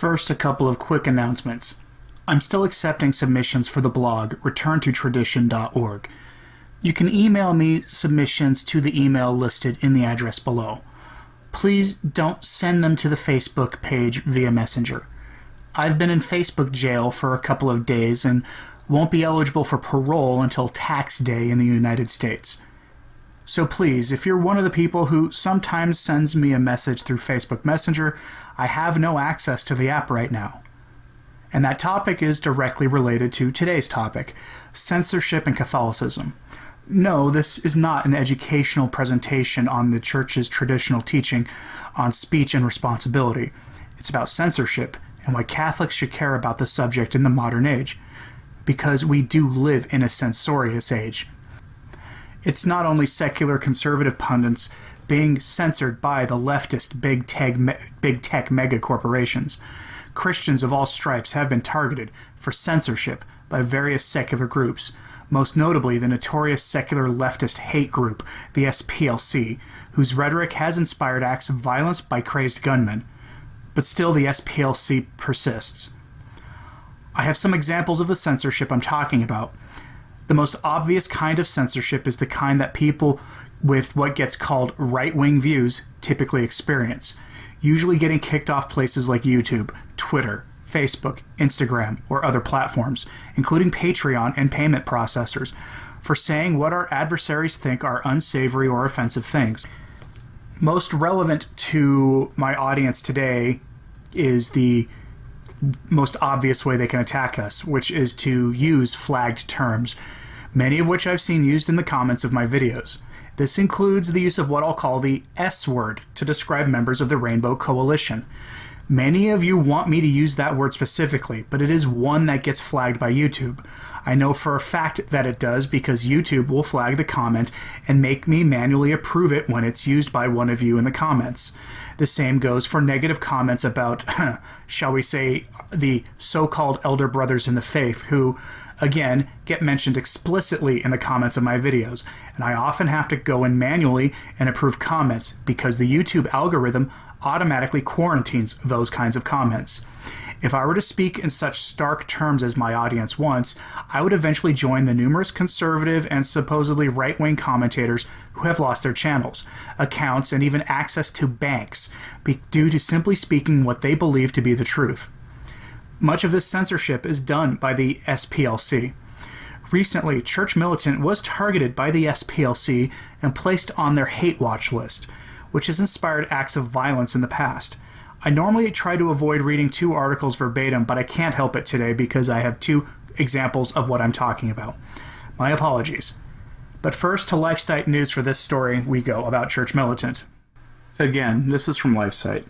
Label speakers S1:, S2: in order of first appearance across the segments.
S1: First, a couple of quick announcements. I'm still accepting submissions for the blog returntotradition.org. You can email me submissions to the email listed in the address below. Please don't send them to the Facebook page via Messenger. I've been in Facebook jail for a couple of days and won't be eligible for parole until tax day in the United States. So please, if you're one of the people who sometimes sends me a message through Facebook Messenger, I have no access to the app right now. And that topic is directly related to today's topic, censorship and Catholicism. No, this is not an educational presentation on the Church's traditional teaching on speech and responsibility. It's about censorship and why Catholics should care about the subject in the modern age, because we do live in a censorious age. It's not only secular conservative pundits being censored by the leftist big tech mega corporations. Christians of all stripes have been targeted for censorship by various secular groups, most notably the notorious secular leftist hate group, the SPLC, whose rhetoric has inspired acts of violence by crazed gunmen. But still the SPLC persists. I have some examples of the censorship I'm talking about. The most obvious kind of censorship is the kind that people with what gets called right-wing views typically experience, usually getting kicked off places like YouTube, Twitter, Facebook, Instagram, or other platforms, including Patreon and payment processors, for saying what our adversaries think are unsavory or offensive things. Most relevant to my audience today is the most obvious way they can attack us, which is to use flagged terms, many of which I've seen used in the comments of my videos. This includes the use of what I'll call the S word to describe members of the Rainbow Coalition. Many of you want me to use that word specifically, but it is one that gets flagged by YouTube. I know for a fact that it does because YouTube will flag the comment and make me manually approve it when it's used by one of you in the comments. The same goes for negative comments about, shall we say, the so-called elder brothers in the faith who, again, get mentioned explicitly in the comments of my videos, and I often have to go in manually and approve comments because the YouTube algorithm automatically quarantines those kinds of comments. If I were to speak in such stark terms as my audience wants, I would eventually join the numerous conservative and supposedly right-wing commentators who have lost their channels, accounts, and even access to banks due to simply speaking what they believe to be the truth. Much of this censorship is done by the SPLC. Recently, Church Militant was targeted by the SPLC and placed on their hate watch list, which has inspired acts of violence in the past. I normally try to avoid reading two articles verbatim, but I can't help it today because I have two examples of what I'm talking about. My apologies. But first, to LifeSite News for this story we go about Church Militant. Again, this is from LifeSite.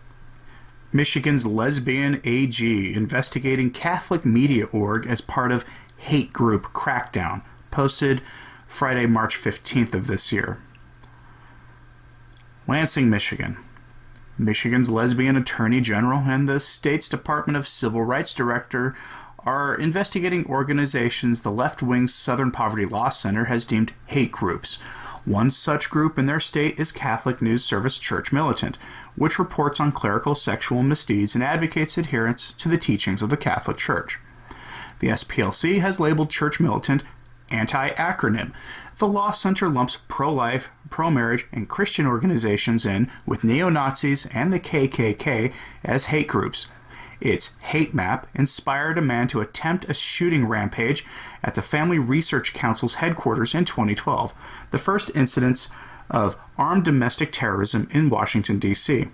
S1: Michigan's lesbian AG investigating Catholic media org as part of hate group crackdown, posted Friday, March 15th of this year. Lansing, Michigan. Michigan's lesbian attorney general and the state's Department of Civil Rights director are investigating organizations the left-wing Southern Poverty Law Center has deemed hate groups. One such group in their state is Catholic news service Church Militant, which reports on clerical sexual misdeeds and advocates adherence to the teachings of the Catholic Church. The SPLC has labeled Church Militant anti-acronym. The law center lumps pro-life, pro-marriage, and Christian organizations in with neo-Nazis and the KKK as hate groups. Its hate map inspired a man to attempt a shooting rampage at the Family Research Council's headquarters in 2012, the first incidents of armed domestic terrorism in Washington, D.C.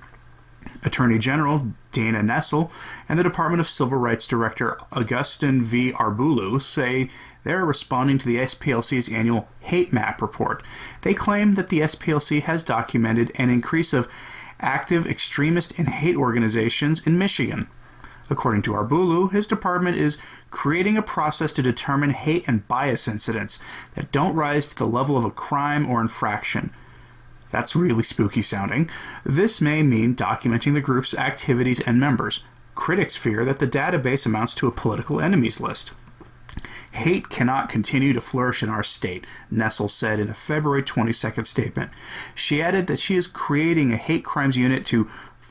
S1: Attorney General Dana Nessel and the Department of Civil Rights Director Augustin V. Arbulu say they're responding to the SPLC's annual hate map report. They claim that the SPLC has documented an increase of active extremist and hate organizations in Michigan. According to Arbulu, his department is creating a process to determine hate and bias incidents that don't rise to the level of a crime or infraction. That's really spooky sounding. This may mean documenting the group's activities and members. Critics fear that the database amounts to a political enemies list. Hate cannot continue to flourish in our state, Nessel said in a February 22nd statement. She added that she is creating a hate crimes unit to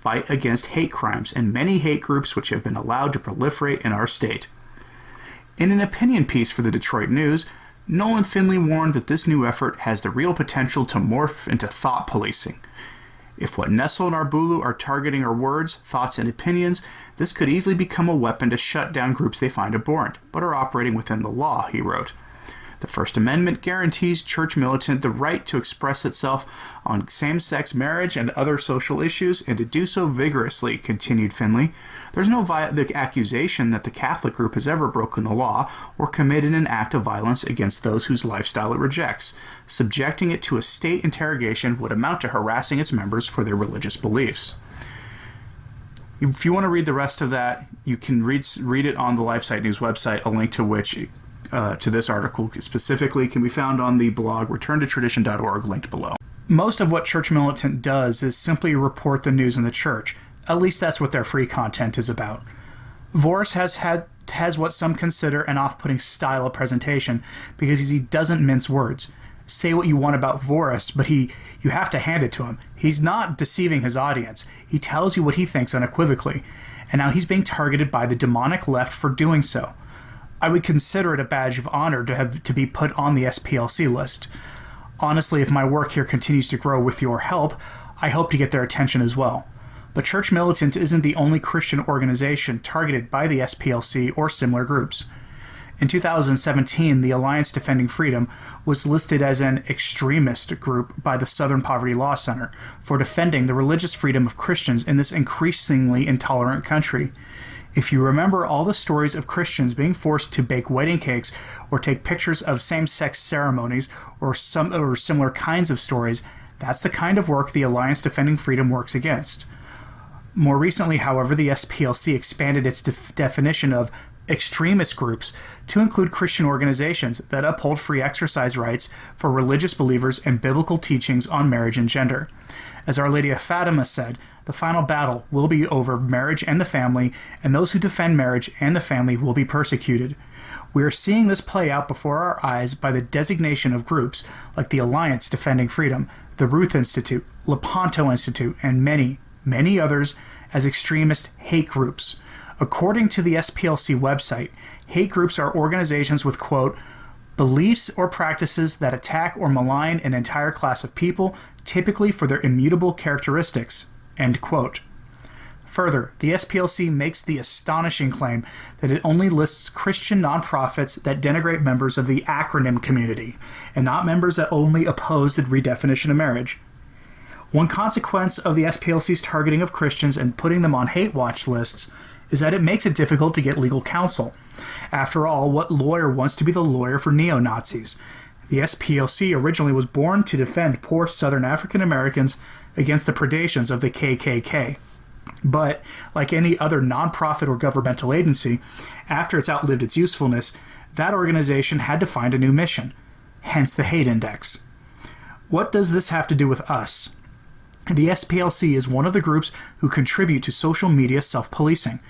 S1: fight against hate crimes and many hate groups which have been allowed to proliferate in our state. In an opinion piece for the Detroit News, Nolan Finley warned that this new effort has the real potential to morph into thought policing. If what Nessel and Arbulu are targeting are words, thoughts, and opinions, this could easily become a weapon to shut down groups they find abhorrent, but are operating within the law, he wrote. The First Amendment guarantees Church Militant the right to express itself on same-sex marriage and other social issues, and to do so vigorously, continued Finley. There's no accusation that the Catholic group has ever broken the law or committed an act of violence against those whose lifestyle it rejects. Subjecting it to a state interrogation would amount to harassing its members for their religious beliefs. If you want to read the rest of that, you can read it on the LifeSite News website, a link to which to this article specifically can be found on the blog returntotradition.org, linked below. Most of what Church Militant does is simply report the news in the church. At least that's what their free content is about. Voris has what some consider an off-putting style of presentation because he doesn't mince words. Say what you want about Voris, but you have to hand it to him. He's not deceiving his audience. He tells you what he thinks unequivocally, and now he's being targeted by the demonic left for doing so. I would consider it a badge of honor to be put on the SPLC list. Honestly, if my work here continues to grow with your help, I hope to get their attention as well. But Church Militant isn't the only Christian organization targeted by the SPLC or similar groups. In 2017, the Alliance Defending Freedom was listed as an extremist group by the Southern Poverty Law Center for defending the religious freedom of Christians in this increasingly intolerant country. If you remember all the stories of Christians being forced to bake wedding cakes or take pictures of same-sex ceremonies or similar kinds of stories, that's the kind of work the Alliance Defending Freedom works against. More recently, however, the SPLC expanded its definition of extremist groups to include Christian organizations that uphold free exercise rights for religious believers and biblical teachings on marriage and gender. As Our Lady of Fatima said, the final battle will be over marriage and the family, and those who defend marriage and the family will be persecuted. We are seeing this play out before our eyes by the designation of groups like the Alliance Defending Freedom, the Ruth Institute, Lepanto Institute, and many, many others as extremist hate groups. According to the SPLC website, hate groups are organizations with, quote, beliefs or practices that attack or malign an entire class of people, typically for their immutable characteristics, end quote. Further, the SPLC makes the astonishing claim that it only lists Christian nonprofits that denigrate members of the acronym community, and not members that only oppose the redefinition of marriage. One consequence of the SPLC's targeting of Christians and putting them on hate watch lists is that it makes it difficult to get legal counsel. After all, what lawyer wants to be the lawyer for neo-Nazis? The SPLC originally was born to defend poor Southern African Americans against the predations of the KKK. But, like any other nonprofit or governmental agency, after it's outlived its usefulness, that organization had to find a new mission, hence the hate index. What does this have to do with us? The SPLC is one of the groups who contribute to social media self-policing.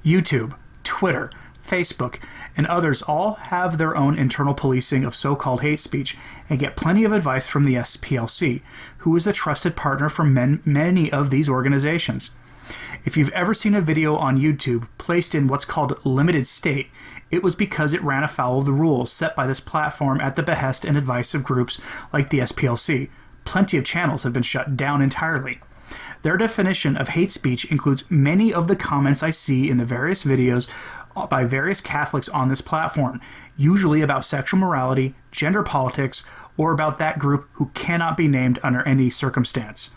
S1: YouTube, Twitter, Facebook, and others all have their own internal policing of so-called hate speech and get plenty of advice from the SPLC, who is the trusted partner for many of these organizations. If you've ever seen a video on YouTube placed in what's called limited state, it was because it ran afoul of the rules set by this platform at the behest and advice of groups like the SPLC. Plenty of channels have been shut down entirely. Their definition of hate speech includes many of the comments I see in the various videos by various Catholics on this platform, usually about sexual morality, gender politics, or about that group who cannot be named under any circumstance.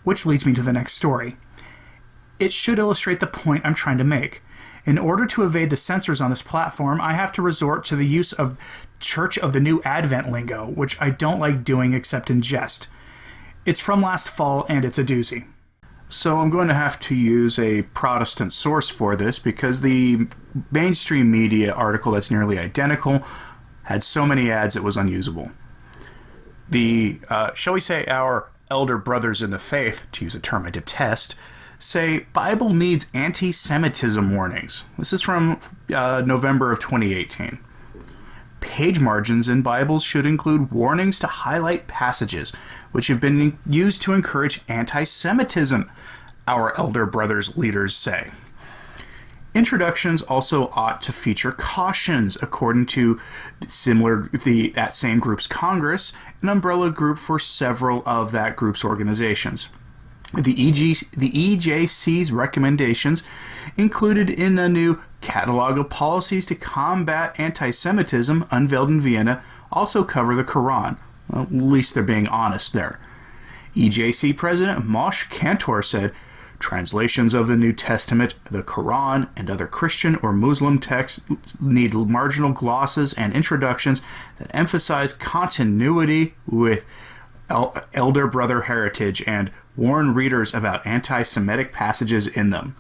S1: Which leads me to the next story. It should illustrate the point I'm trying to make. In order to evade the censors on this platform, I have to resort to the use of Church of the New Advent lingo, which I don't like doing except in jest. It's from last fall, and it's a doozy. So I'm going to have to use a Protestant source for this because the mainstream media article that's nearly identical had so many ads it was unusable. The, shall we say, our elder brothers in the faith, to use a term I detest, say Bible needs anti-Semitism warnings. This is from November of 2018. Page margins in Bibles should include warnings to highlight passages which have been used to encourage anti-Semitism. our elder brothers leaders say. Introductions also ought to feature cautions, according to that same group's Congress, an umbrella group for several of that group's organizations. The EJC's recommendations, included in a new catalog of policies to combat anti-Semitism unveiled in Vienna, also cover the Quran. Well, at least they're being honest there. EJC President Moshe Kantor said, translations of the New Testament, the Quran, and other Christian or Muslim texts need marginal glosses and introductions that emphasize continuity with elder brother heritage and warn readers about anti-Semitic passages in them.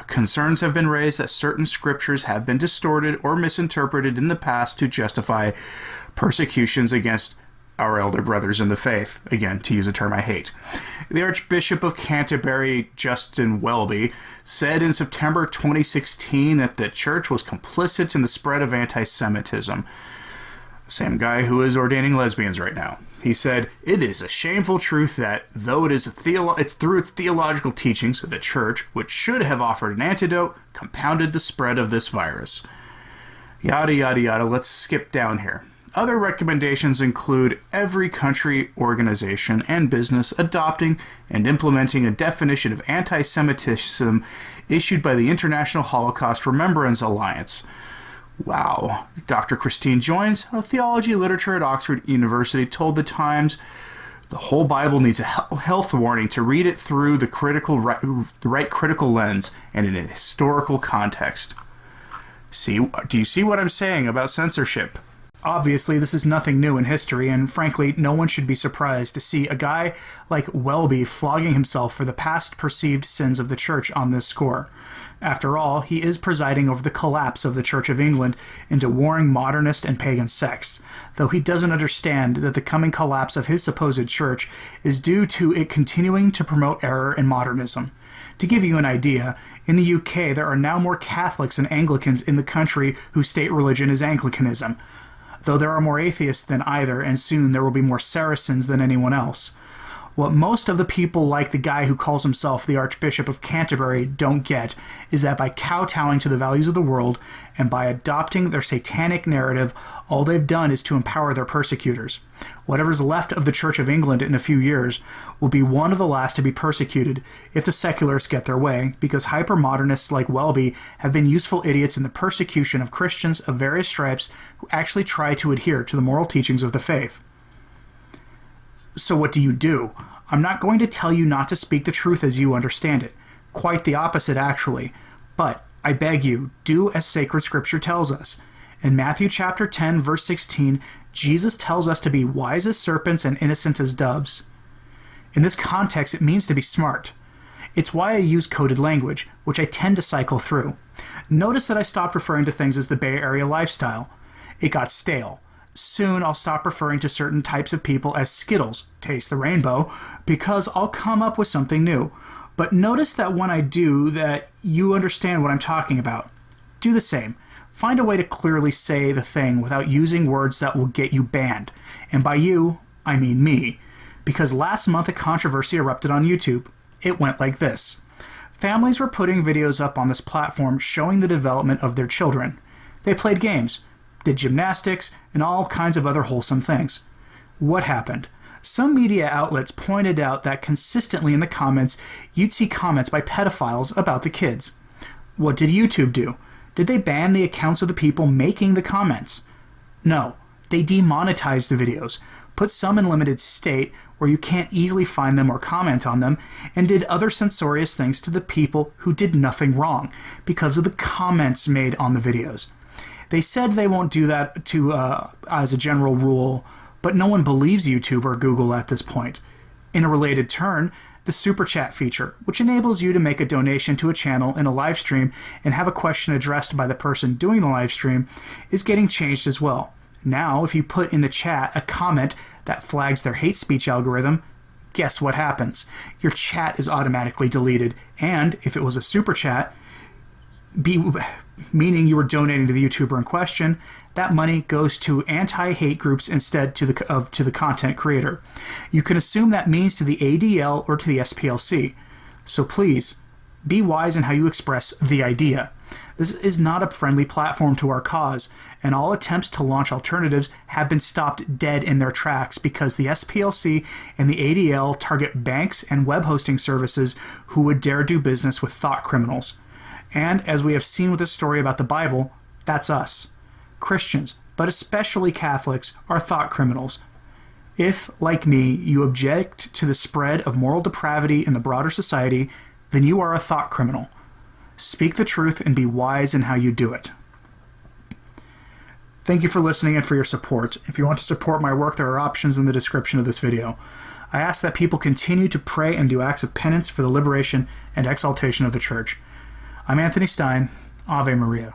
S1: Concerns have been raised that certain scriptures have been distorted or misinterpreted in the past to justify persecutions against our elder brothers in the faith. Again, to use a term I hate. The Archbishop of Canterbury, Justin Welby, said in September 2016 that the church was complicit in the spread of anti-Semitism. Same guy who is ordaining lesbians right now. He said, it is a shameful truth that, though it's through its theological teachings, the church, which should have offered an antidote, compounded the spread of this virus. Yada, yada, yada. Let's skip down here. Other recommendations include every country, organization, and business adopting and implementing a definition of anti-Semitism issued by the International Holocaust Remembrance Alliance. Wow. Dr. Christine Joines, a theology literature at Oxford University, told The Times, the whole Bible needs a health warning to read it through the right critical lens and in a historical context. Do you see what I'm saying about censorship? Obviously, this is nothing new in history, and frankly, no one should be surprised to see a guy like Welby flogging himself for the past perceived sins of the Church on this score. After all, he is presiding over the collapse of the Church of England into warring modernist and pagan sects, though he doesn't understand that the coming collapse of his supposed church is due to it continuing to promote error and modernism. To give you an idea, in the UK there are now more Catholics and Anglicans in the country whose state religion is Anglicanism, though there are more atheists than either, and soon there will be more Saracens than anyone else. What most of the people like the guy who calls himself the Archbishop of Canterbury don't get is that by kowtowing to the values of the world and by adopting their satanic narrative, all they've done is to empower their persecutors. Whatever's left of the Church of England in a few years will be one of the last to be persecuted if the secularists get their way, because hyper-modernists like Welby have been useful idiots in the persecution of Christians of various stripes who actually try to adhere to the moral teachings of the faith. So what do? I'm not going to tell you not to speak the truth as you understand it. Quite the opposite, actually. But, I beg you, do as sacred scripture tells us. In Matthew chapter 10, verse 16, Jesus tells us to be wise as serpents and innocent as doves. In this context, it means to be smart. It's why I use coded language, which I tend to cycle through. Notice that I stopped referring to things as the Bay Area lifestyle. It got stale. Soon I'll stop referring to certain types of people as Skittles, taste the rainbow, because I'll come up with something new. But notice that when I do that, you understand what I'm talking about. Do the same. Find a way to clearly say the thing without using words that will get you banned. And by you, I mean me. Because last month a controversy erupted on YouTube. It went like this. Families were putting videos up on this platform showing the development of their children. They played games, did gymnastics, and all kinds of other wholesome things. What happened? Some media outlets pointed out that consistently in the comments, you'd see comments by pedophiles about the kids. What did YouTube do? Did they ban the accounts of the people making the comments? No, they demonetized the videos, put some in limited state where you can't easily find them or comment on them, and did other censorious things to the people who did nothing wrong because of the comments made on the videos. They said they won't do that as a general rule, but no one believes YouTube or Google at this point. In a related turn, the Super Chat feature, which enables you to make a donation to a channel in a live stream and have a question addressed by the person doing the live stream, is getting changed as well. Now, if you put in the chat a comment that flags their hate speech algorithm, guess what happens? Your chat is automatically deleted, and if it was a Super Chat, meaning you were donating to the YouTuber in question, that money goes to anti-hate groups instead to the content creator. You can assume that means to the ADL or to the SPLC. So please, be wise in how you express the idea. This is not a friendly platform to our cause, and all attempts to launch alternatives have been stopped dead in their tracks because the SPLC and the ADL target banks and web hosting services who would dare do business with thought criminals. And as we have seen with this story about the Bible, that's us. Christians, but especially Catholics, are thought criminals. If, like me, you object to the spread of moral depravity in the broader society, then you are a thought criminal. Speak the truth and be wise in how you do it. Thank you for listening and for your support. If you want to support my work, there are options in the description of this video. I ask that people continue to pray and do acts of penance for the liberation and exaltation of the Church. I'm Anthony Stein. Ave Maria.